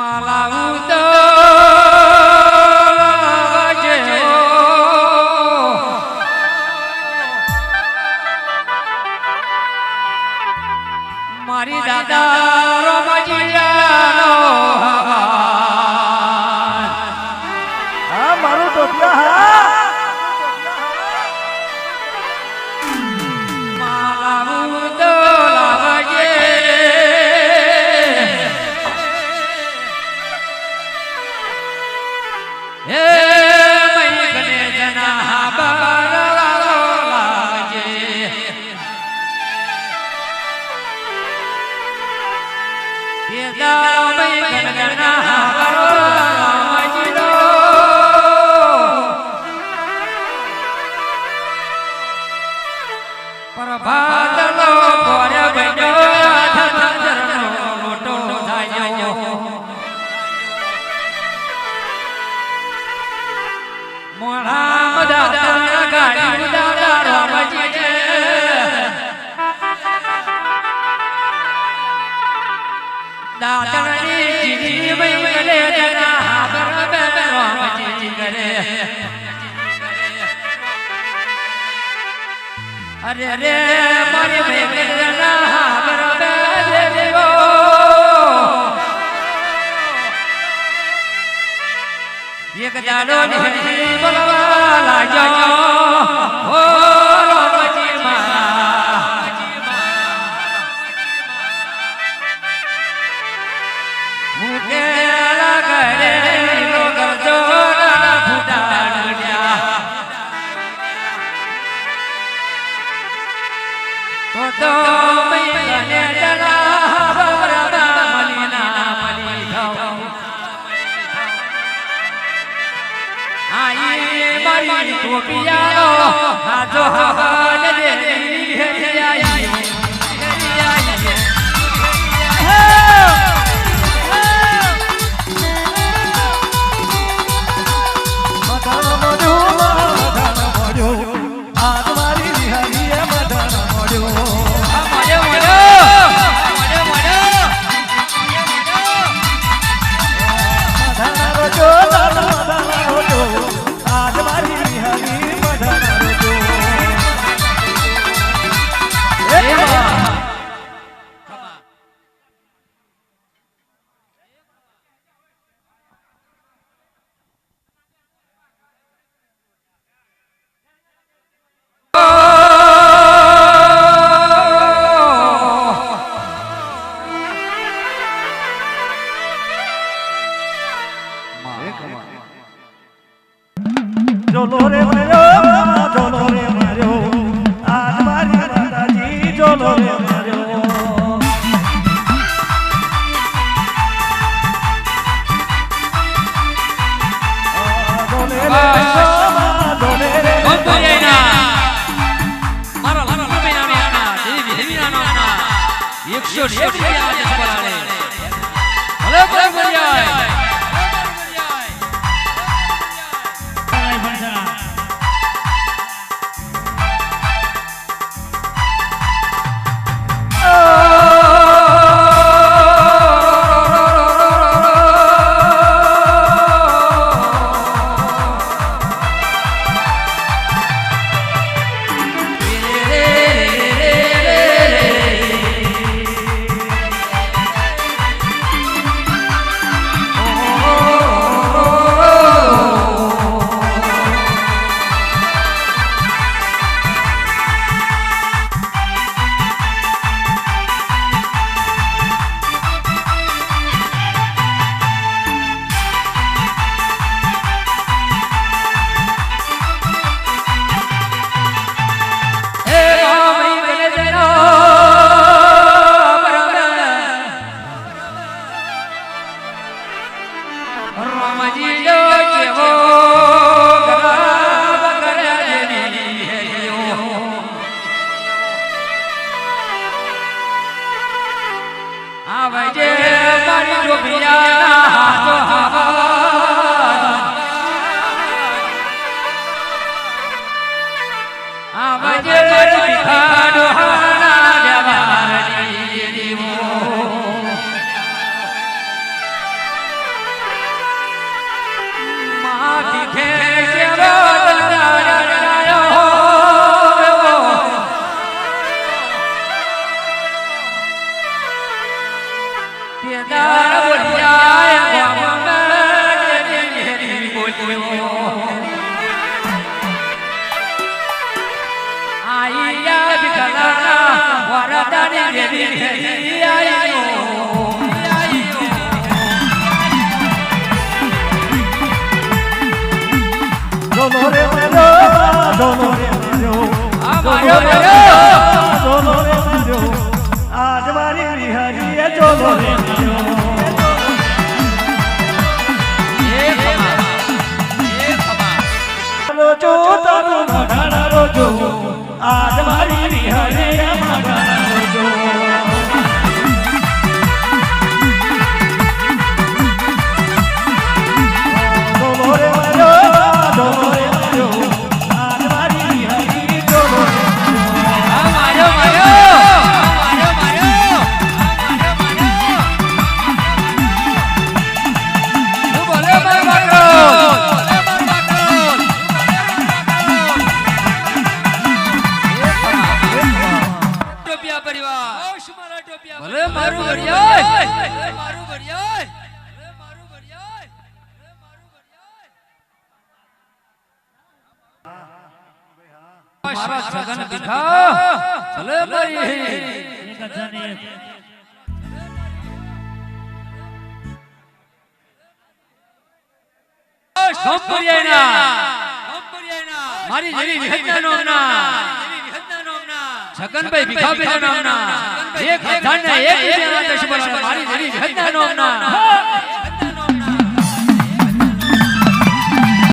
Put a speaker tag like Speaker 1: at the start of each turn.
Speaker 1: માલા ઉતો મારી દાદા રોમજીયાનો
Speaker 2: હા મારું ટોપિયા
Speaker 1: માલા ઉતો લાવજે હે મઈ ગને જના બારવાળો લાવજે એ દા મઈ ગનગના બારવાળો પ્રભાતલો પોરે બન્યો ધરનો મોટો થાયો મોળા મદાતા ગાડી ઉડાડા રામજી દાતણી જીજી મઈ ગલે જના બરબે રામજી કરે અરે રે મારી બેગના બરબે દેવો એક દાડો નિહરી બોલવા લાગ્યો ઓ રામજી મારા મુકે લાગરે લો કરજો ના ફૂટાડ્યા તો મઈ ગને જના બરબા મલીના મલી થાઉ આઈ મારી ટોપિયાનો હાજો હાજ દે હેરિયાઈ
Speaker 2: જોલો રે માર્યો જોલો રે માર્યો આજ મારી માતાજી જોલો રે માર્યો જોલે રે
Speaker 1: મારા લાલા મહિનાના દેવી દેવીના નામના 190 આજે સબરાણે ભલે ભલે બોલ્યા કેદાર બોલિયા ગામમાં દેવી બોલ્યો આયા વિકલાના વરદાની દેવી આયો
Speaker 2: જોલો રે મારો જોલો રે મારો
Speaker 1: આ મારો મારો
Speaker 2: જોલો રે મારો આજ મારી વિહારીએ જોલો રે મારો રોજો તારો મઢાણા રોજો આજ મારી વિહારીએ મઢાણા રોજો જોલો રે મારો જોલો રે મારો આજ મારી વિહારીએ જોલો રે
Speaker 1: આ મારો મારો ભલે મારું બળિયાય મારું બળિયાય મારું બળિયાય મારા સગન દિખા ભલે મારી
Speaker 2: એક અજાને
Speaker 1: મારી જેવી વિહતના નામના છગનભાઈ ભીખાભાઈ નામના એક હજાર ને એક મારી જેવી વિહતના નામના